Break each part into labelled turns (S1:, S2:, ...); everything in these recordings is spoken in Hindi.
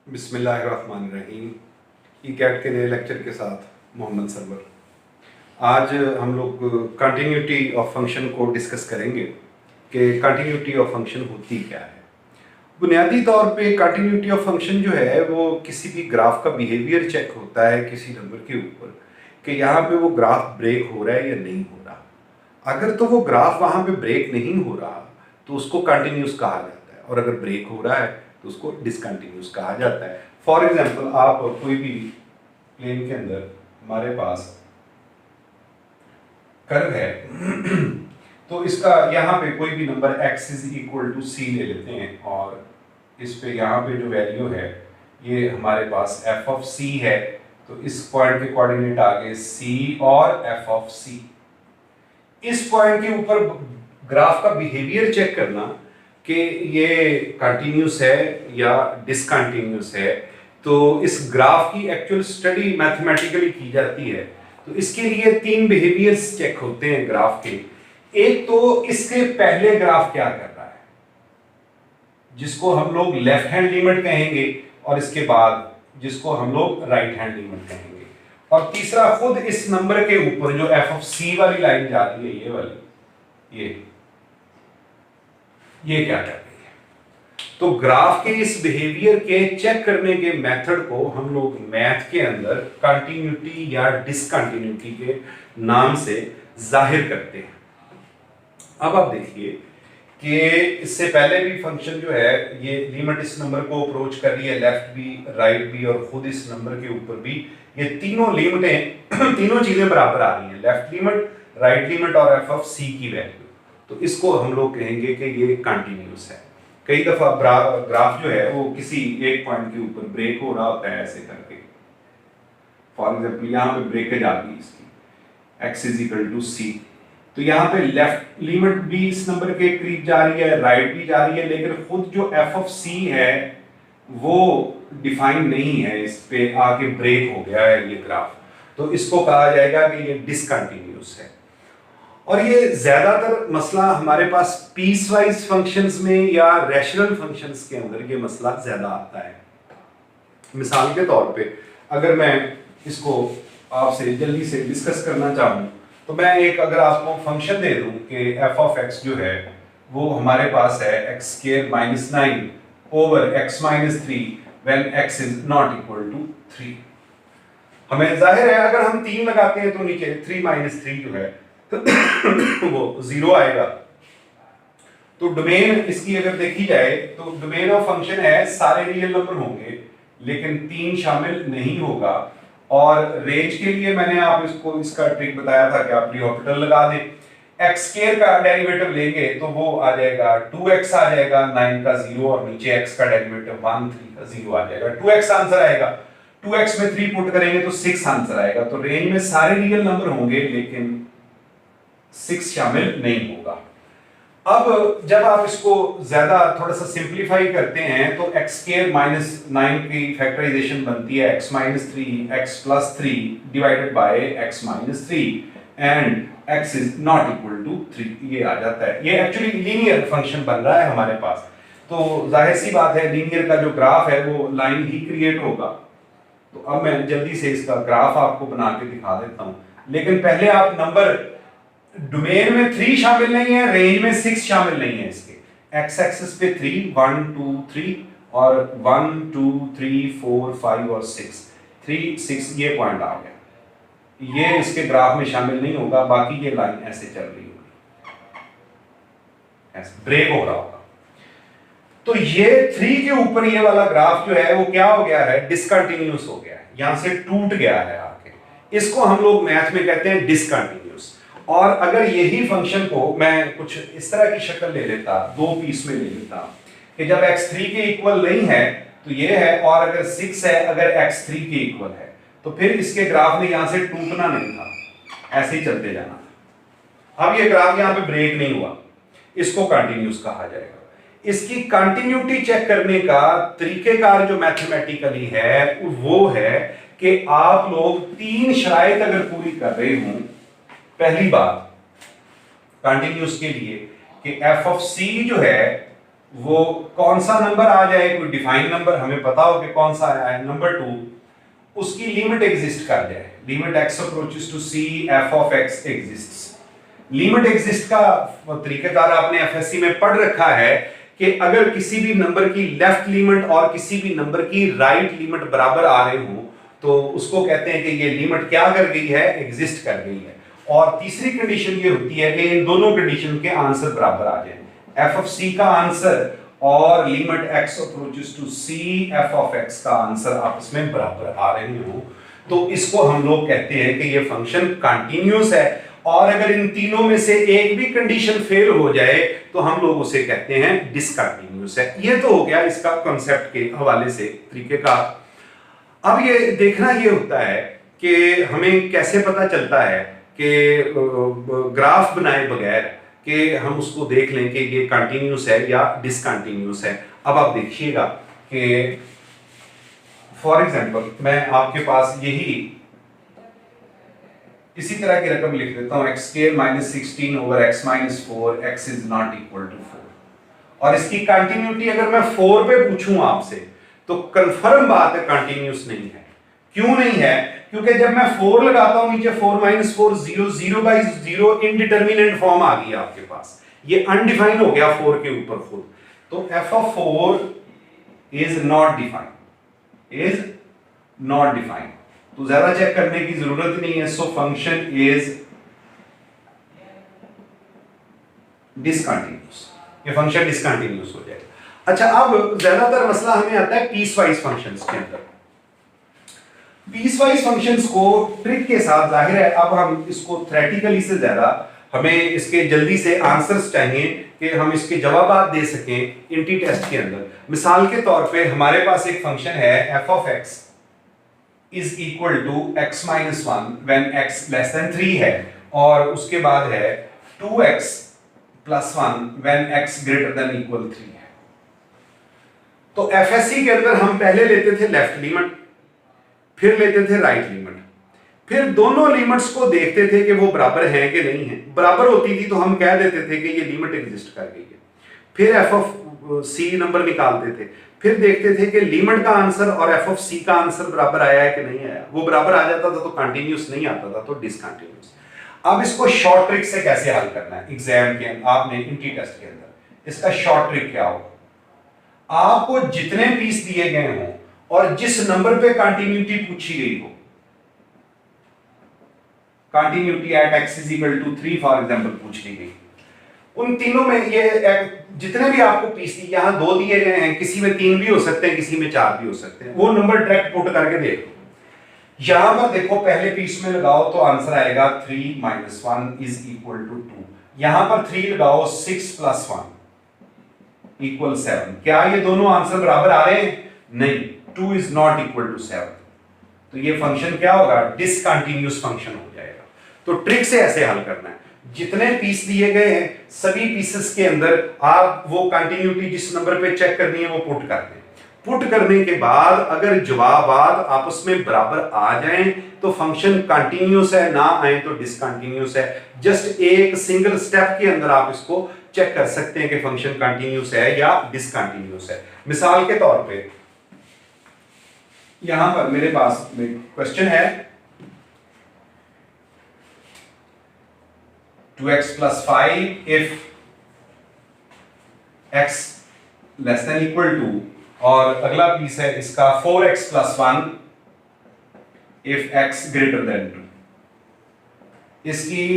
S1: बिस्मिल्लाहिर्रहमानिर्रहीम। ई कैट के नए लेक्चर के साथ मोहम्मद सरवर। आज हम लोग कंटिन्यूटी ऑफ फंक्शन को डिस्कस करेंगे कि कंटिन्यूटी ऑफ फंक्शन होती क्या है। बुनियादी तौर पे कंटिन्यूटी ऑफ फंक्शन जो है वो किसी भी ग्राफ का बिहेवियर चेक होता है किसी नंबर के ऊपर कि यहाँ पे वो ग्राफ ब्रेक हो रहा है या नहीं हो रहा। अगर तो वो ग्राफ वहाँ पे ब्रेक नहीं हो रहा तो उसको कंटिन्यूस कहा जाता है, और अगर ब्रेक हो रहा है तो उसको डिसकंटिन्यूस कहा जाता है। फॉर एग्जाम्पल, आप कोई भी प्लेन के अंदर हमारे पास कर्व है तो इसका यहाँ पे कोई भी number x is equal to c ले लेते हैं, और इस पे यहाँ पे जो वैल्यू है ये हमारे पास f ऑफ c है। तो इस पॉइंट के कोऑर्डिनेट आ गए c और f ऑफ c। इस पॉइंट के ऊपर ग्राफ का बिहेवियर चेक करना कि ये कंटिन्यूस है या डिसकंटिन्यूस है, तो इस ग्राफ की एक्चुअल स्टडी मैथमेटिकली की जाती है। तो इसके लिए तीन बिहेवियर्स चेक होते हैं ग्राफ के। एक तो इसके पहले ग्राफ क्या कर रहा है, जिसको हम लोग लेफ्ट हैंड लिमिट कहेंगे, और इसके बाद जिसको हम लोग राइट हैंड लिमिट कहेंगे। और तीसरा, खुद इस नंबर के ऊपर जो एफ ऑफ सी वाली लाइन जा रही है, ये वाली, ये क्या कर रही है। तो ग्राफ के इस बिहेवियर के चेक करने के मेथड को हम लोग मैथ के अंदर कंटिन्यूटी या डिसकंटिन्यूटी के नाम से जाहिर करते हैं। अब आप देखिए कि इससे पहले भी फंक्शन जो है ये लिमिट इस नंबर को अप्रोच कर रही है, लेफ्ट भी राइट भी और खुद इस नंबर के ऊपर भी। ये तीनों लिमिटें तीनों चीजें बराबर आ रही हैं, लेफ्ट लिमिट, राइट लिमिट और एफ ऑफ सी की वैल्यू। तो इसको हम लोग कहेंगे कि ये कंटिन्यूस है। कई दफा ग्राफ जो है वो किसी एक पॉइंट के ऊपर ब्रेक हो रहा होता है ऐसे करके। फॉर एग्जाम्पल, यहाँ पे ब्रेकेज आ गई इसकी x is equal to c। तो यहाँ पे लेफ्ट लिमिट भी इस नंबर के करीब जा रही है, राइट भी जा रही है, लेकिन खुद जो f ऑफ c है वो डिफाइन नहीं है, इस पे आके ब्रेक हो गया है ये ग्राफ। तो इसको कहा जाएगा कि ये डिसकंटिन्यूस है। और ये ज्यादातर मसला हमारे पास पीस वाइज फंक्शंस में या रैशनल फंक्शंस के अंदर ये मसला ज्यादा आता है। मिसाल के तौर पे अगर मैं इसको आपसे जल्दी से डिस्कस करना चाहूँ तो मैं एक अगर आपको फंक्शन दे दूं कि f ऑफ x जो है वो हमारे पास है x square minus 9 over x minus 3 when x is not equal to 3। हमें जाहिर है अगर हम 3 लगाते हैं तो नीचे 3 माइनस 3 जो है वो 0 आएगा। तो डोमेन इसकी अगर देखी जाए तो डोमेन ऑफ फंक्शन है सारे रियल नंबर होंगे लेकिन 3 शामिल नहीं होगा। और रेंज के लिए मैंने आप इसको इसका ट्रिक बताया था कि आप प्रीऑर्बिटल लगा दें। x स्क्वायर का डेरिवेटिव लेंगे तो वो आ जाएगा 2x आ जाएगा 9 का 0, और नीचे x का डेरिवेटिव 1 3 का 0 आ जाएगा। 2x आंसर आएगा, 2x में 3 पुट करेंगे तो 6 आंसर आएगा। तो रेंज में सारे रियल नंबर होंगे लेकिन 6 शामिल नहीं होगा। अब जब आप इसको ज्यादा थोड़ा सा सिंपलीफाई करते हैं तो x स्क्वायर माइनस 9 की फैक्टराइजेशन बनती है x minus 3 x plus 3 divided by x minus 3 and x is not equal to 3। ये आ जाता है, ये एक्चुअली लीनियर फंक्शन बन रहा है हमारे पास। तो जाहिर सी बात है लीनियर का जो ग्राफ है वो लाइन ही क्रिएट होगा। तो अब मैं जल्दी से इसका ग्राफ आपको बना के दिखा देता हूं, लेकिन पहले आप नंबर डोमेन में 3 शामिल नहीं है, रेंज में 6 शामिल नहीं है। इसके x एक्सिस पे 3 1 2 3 और 1 2 3 4 5 और 6 3 6 ये पॉइंट आ गया। ये इसके ग्राफ में शामिल नहीं होगा, बाकी ये लाइन ऐसे चल रही होगी, ऐसे ब्रेक हो रहा होगा। तो ये 3 के ऊपर ये वाला ग्राफ जो है वो क्या हो गया है, डिसकंटिन्यूस हो गया है, यहां से टूट गया है आके। इसको हम लोग मैथ में कहते हैं डिसकंटिन्यूस। और अगर यही फंक्शन को मैं कुछ इस तरह की शक्ल ले लेता, 2 पीस में ले लेता कि जब x 3 के इक्वल नहीं है तो ये है, और अगर 6 है अगर x 3 के इक्वल है, तो फिर इसके ग्राफ में यहां से टूटना नहीं था, ऐसे ही चलते जाना था। अब ये ग्राफ यहां पे ब्रेक नहीं हुआ, इसको कंटिन्यूस कहा जाएगा। इसकी कंटिन्यूटी चेक करने का तरीकेकार जो मैथमेटिकली है वो है कि आप लोग 3 शराइत अगर पूरी कर रहे हों। पहली बात कंटिन्यूस के लिए कि f ऑफ c जो है वो कौन सा नंबर आ जाए, कोई डिफाइन नंबर हमें पता हो कि कौन सा आया है। नंबर 2, उसकी लिमिट एग्जिस्ट कर जाए, limit x approaches to c f of x exists. Limit exist का तरीकाकार आपने एफएससी में पढ़ रखा है कि अगर किसी भी नंबर की लेफ्ट लिमिट और किसी भी नंबर की राइट लिमिट बराबर आ रहे हो तो उसको कहते हैं कि ये लिमिट क्या कर गई है, एग्जिस्ट कर गई है। और तीसरी कंडीशन ये होती है कि इन दोनों कंडीशन के आंसर बराबर आ जाए, एफ ऑफ सी का आंसर और limit x approaches to c f of x का आंसर आपस में बराबर आ रहे हो तो इसको हम लोग कहते हैं कि ये फंक्शन कंटिन्यूअस है। और अगर इन तीनों में से एक भी कंडीशन फेल हो जाए तो हम लोग उसे कहते हैं डिसकंटिन्यूअस है। ये तो हो गया इसका कॉन्सेप्ट के हवाले से तरीके का। अब ये देखना ये होता है कि हमें कैसे पता चलता है कि ग्राफ बनाए बगैर कि हम उसको देख लें कि ये कंटिन्यूअस है या डिसकंटिन्यूअस है। अब आप देखिएगा कि फॉर एग्जांपल मैं आपके पास यही इसी तरह की रकम लिख देता हूं, x square minus 16 over x minus 4, x is not equal to 4। और इसकी कंटिन्यूटी अगर मैं 4 पे पूछूं आपसे तो कंफर्म बात है कंटिन्यूअस नहीं है। क्यों नहीं है? क्योंकि जब मैं 4 लगाता हूं नीचे 4 माइनस 4 0, 0 बाई 0 इनडिटर्मिनेंट फॉर्म आ गई आपके पास, ये अनडिफाइन हो गया 4 के ऊपर खुद। तो f of 4 is not defined, is not defined, तो ज्यादा चेक करने की जरूरत नहीं है। सो फंक्शन इज डिसकंटिन्यूअस, ये फंक्शन डिसकंटिन्यूअस हो जाएगा। अच्छा, अब ज्यादातर मसला हमें आता है पीसवाइज फंक्शंस के अंदर। पीसवाइज फंक्शंस को ट्रिक के साथ, जाहिर है अब हम इसको थ्योरेटिकली से ज्यादा हमें इसके जल्दी से आंसर्स चाहिए कि हम इसके जवाब दे सकें इंटी टेस्ट के अंदर। मिसाल के तौर पे हमारे पास एक फंक्शन है f of x is equal to x minus 1 when x less than 3 है, और उसके बाद है 2x plus 1 when x greater than equal 3 है। तो एफएससी के अंदर हम पहले लेते थे लेफ्ट लिमिट, फिर लेते थे राइट लिमिट, फिर दोनों लिमिट्स को देखते थे कि वो बराबर हैं कि नहीं है। बराबर होती थी तो हम कह देते थे कि ये लिमिट एग्जिस्ट कर गई है। फिर एफ ऑफ सी नंबर निकालते थे, फिर देखते थे कि लिमिट का आंसर और एफ ऑफ सी का आंसर बराबर आया है कि नहीं आया। वो बराबर आ जाता था तो कंटिन्यूअस नहीं आता था तो डिसकंटिन्यूअस। अब इसको शॉर्ट ट्रिक से कैसे हल करना है एग्जाम के अंदर, आपने इंटी टेस्ट के अंदर इसका शॉर्ट ट्रिक क्या हो, आपको जितने पीस दिए गए हों और जिस नंबर पे कंटिन्यूटी पूछी गई हो, continuity at x is equal to 3 for example पूछ ली गई, उन तीनों में ये जितने भी आपको पीस दी, यहां 2 दिए गए हैं, किसी में 3 भी हो सकते हैं, किसी में 4 भी हो सकते हैं, वो नंबर डायरेक्ट पुट करके देखो। यहां पर देखो पहले पीस में लगाओ तो आंसर आएगा 3 माइनस 1 इज इक्वल टू 2। यहां पर 3 लगाओ, 6 प्लस 1 इक्वल 7। क्या ये दोनों आंसर बराबर आ रहे हैं? नहीं, 2 इज नॉट इक्वल टू 7। तो ये फंक्शन क्या होगा? डिसकंटिन्यूअस फंक्शन हो जाएगा। तो ट्रिक से ऐसे हल करना है, जितने पीस दिए गए हैं सभी पीसेस के अंदर आप वो कंटिन्यूटी जिस नंबर पे चेक करनी है वो पुट कर दें। पुट करने के बाद अगर जवाब आपस में बराबर आ जाएं तो फंक्शन कंटिन्यूअस है, ना आए तो डिसकंटिन्यूअस है। जस्ट एक सिंगल स्टेप के अंदर आप इसको चेक कर सकते हैं कि फंक्शन कंटिन्यूअस है या डिसकंटिन्यूअस है। मिसाल के तौर पे यहां पर मेरे पास क्वेश्चन है 2x plus 5 if x less than equal to, और अगला पीस है इसका 4x plus 1 if x greater than 2। इसकी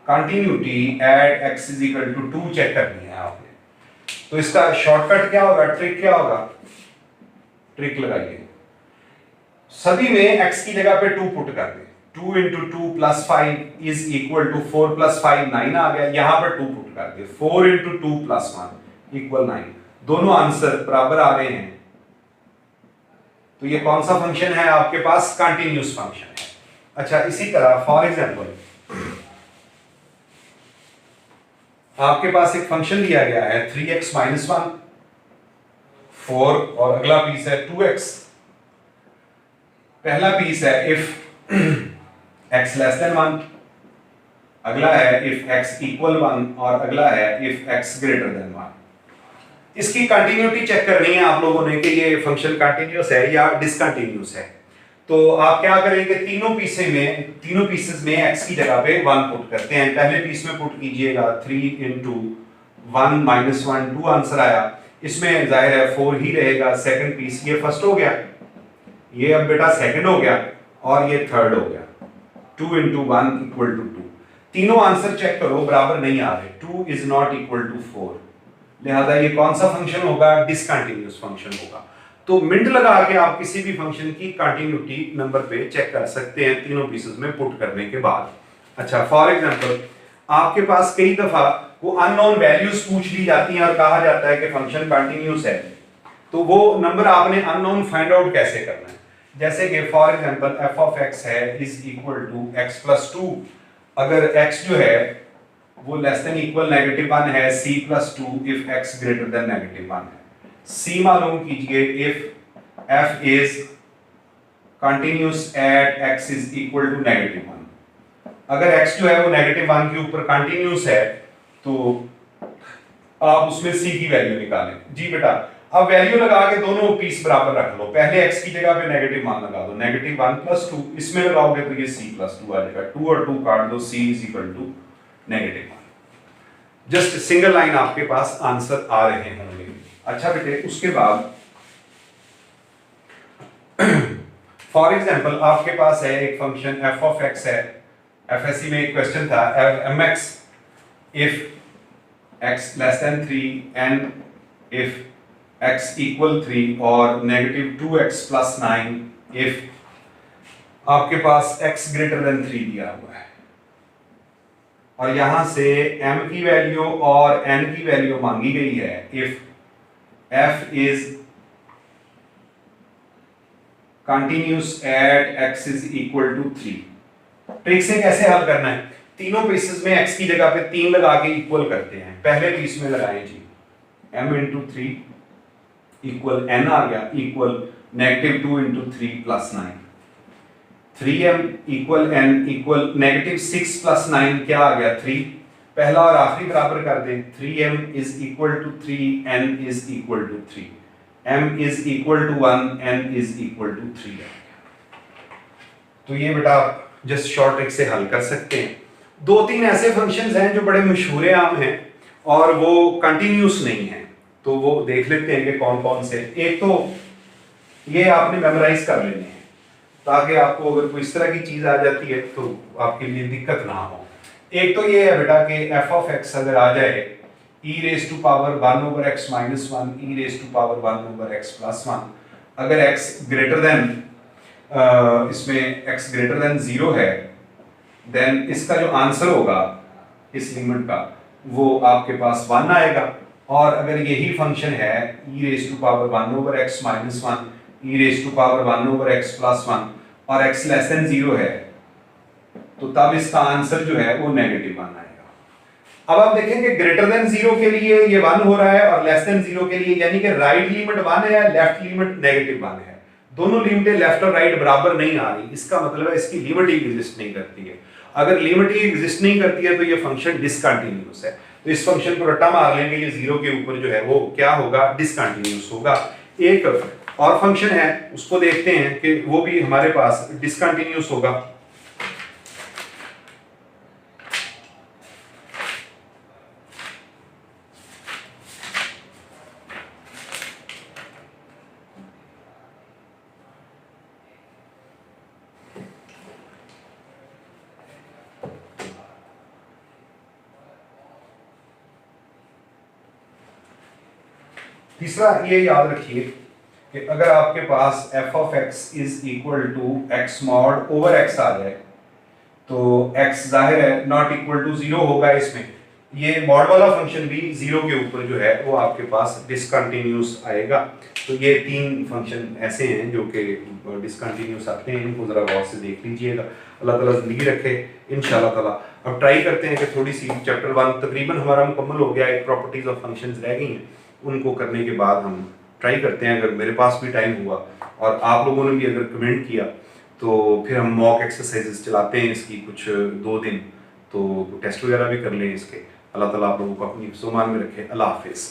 S1: continuity at x is equal to 2 check करनी है आपने। तो इसका शॉर्टकट क्या होगा, ट्रिक क्या होगा? ट्रिक लगाइए, सभी में x की जगह पे 2 पुट कर दें। 2 into 2 plus 5 is equal to 4 plus 5 9 आ गया, यहां पर 2 पुट कर दिए। 4 into 2 plus 1 equal 9। दोनों आंसर बराबर आ रहे हैं, तो ये कौन सा फंक्शन है आपके पास? कंटिन्यूअस फंक्शन है। अच्छा, इसी तरह फॉर एग्जांपल आपके पास एक फंक्शन दिया गया है 3x minus 1 4, और अगला पीस है 2x। पहला पीस है इफ x less than 1, अगला है इफ x इक्वल 1 और अगला है इफ x ग्रेटर देन 1। इसकी कंटिन्यूटी चेक करनी है आप लोगों ने कि ये फंक्शन कंटिन्यूअस है या डिसकंटिन्यूअस है। तो आप क्या करेंगे, तीनों पीसेस में x की जगह पे 1 पुट करते हैं। पहले पीस में पुट कीजिएगा 3 into 1 minus 1 2 आंसर आया। इसमें जाहिर है 4 ही रहेगा। सेकंड पीस ये फर्स्ट हो गया, ये अब बेटा सेकंड हो गया और ये थर्ड हो गया। 2 into 1 equal to 2। तीनों आंसर चेक करो बराबर नहीं आ रहे। 2 is not equal to 4, लिहाजा ये कौन सा फंक्शन होगा, डिसकंटिन्यूअस फंक्शन होगा। तो मिनट लगा के आप किसी भी फंक्शन की कंटिन्यूटी नंबर पे चेक कर सकते हैं तीनों पीसेस में पुट करने के बाद। अच्छा, फॉर एग्जांपल आपके पास कई दफा वो अननोन वैल्यूज पूछ ली जाती हैं और कहा जाता है कि फंक्शन कंटिन्यूअस है, तो वो नंबर आपने अननोन फाइंड आउट कैसे करना है। जैसे कि for example f of x है is equal to x plus 2। अगर x जो है वो लेस देन इक्वल -1 है, c plus 2 if x greater then -1 है। c मालूम कीजिए if f is continuous at x is equal to -1। अगर x जो है वो -1 के ऊपर कंटिन्यूअस है तो आप उसमें c की वैल्यू निकालें। जी बेटा, अब वैल्यू लगा के दोनों पीस बराबर रख लो। पहले x की जगह पे -1 लगा दो, -1 plus 2, इसमें लगाओगे तो ये c plus 2 आ जाएगा। 2 और 2 काट दो, c is equal to -1। Just single line आपके पास आंसर आ रहे होंगे। अच्छा बेटे, उसके बाद फॉर एग्जांपल आपके पास है एक फंक्शन f of x है। एफएससी में एक क्वेश्चन था mx if x less than 3 and if x equal 3 और -2x plus 9 if आपके पास x greater than 3 दिया हुआ है और यहां से m की वैल्यू और n की वैल्यू मांगी गई है। if f is continuous at x is equal to 3। Trick से कैसे हल करना है, तीनों पीसेस में x की जगह पे 3 लगा के इक्वल करते हैं। पहले पीस में लगाएं जी, m into 3 इक्वल n आ गया equal -2 into 3 plus 9। 3m equal n equal -6 plus 9 क्या आ गया 3। पहला और आखिरी बराबर कर दें, 3m is equal to 3, n is equal to 3, m is equal to 1, n is equal to 3। तो ये बेटा आप जस्ट शॉर्ट ट्रिक से हल कर सकते हैं। 2-3 ऐसे फंक्शंस हैं जो बड़े मशहूर आम हैं और वो कंटिन्यूस नहीं है, तो वो देख लेते हैं कि कौन कौन से। एक तो ये आपने मेमोराइज कर लेने हैं ताकि आपको अगर कोई इस तरह की चीज आ जाती है तो आपके लिए दिक्कत ना हो। एक तो ये है बेटा कि f of x अगर आ जाए e raised to power 1 over x minus 1 e raised to power 1 over x plus 1, अगर x ग्रेटर देन इसमें x ग्रेटर देन 0 है देन इसका जो आंसर होगा इस लिमिट का वो आपके पास 1 आएगा। और अगर यही फंक्शन है e raised to power 1 over x minus 1 e raised to power 1 over x plus 1 और x लेस देन 0 है तो तब इसका आंसर जो है वो -1 आएगा। अब आप देखेंगे ग्रेटर देन 0 के लिए ये 1 हो रहा है और लेस देन 0 के लिए, यानी कि राइट लिमिट 1 है, लेफ्ट लिमिट -1 है। दोनों लिमिटें लेफ्ट और राइट बराबर नहीं आ रही, इसका मतलब है इसकी लिमिट ही एग्जिस्ट नहीं करती है। अगर लिमिट ही एग्जिस्ट नहीं करती है तो ये फंक्शन डिसकंटिन्यूअस है। तो इस फंक्शन को रट्टा मार लेंगे, ये 0 के ऊपर जो है वो क्या होगा, डिसकंटिन्यूअस होगा। एक और फंक्शन है उसको देखते हैं कि वो भी हमारे पास डिसकंटिन्यूअस होगा। तीसरा ये याद रखिए कि अगर आपके पास f of x is equal to x mod over x आ जाए तो x जाहिर है नॉट इक्वल टू 0 होगा। इसमें ये मॉड वाला फंक्शन भी 0 के ऊपर जो है वो आपके पास डिसकंटिन्यूअस आएगा। तो ये 3 फंक्शन ऐसे हैं जो कि डिसकंटिन्यूअस आते हैं, इनको जरा गौर से देख लीजिएगा। अल्लाह ताला जिंदगी रखे इंशाल्लाह ताला। अब ट्राई करते हैं कि थोड़ी सी चैप्टर 1 तकरीबन हमारा मुकम्मल हो गया, एक प्रॉपर्टीज ऑफ फंक्शंस रह गई हैं, उनको करने के बाद हम ट्राई करते हैं। अगर मेरे पास भी टाइम हुआ और आप लोगों ने भी अगर कमेंट किया तो फिर हम मॉक एक्सरसाइजेस चलाते हैं इसकी कुछ 2 दिन, तो टेस्ट वगैरह भी कर लें इसके। अल्लाह ताला आप लोगों को अपनी हिफ्ज़-ओ-मान में रखे। अल्लाह हाफिज़।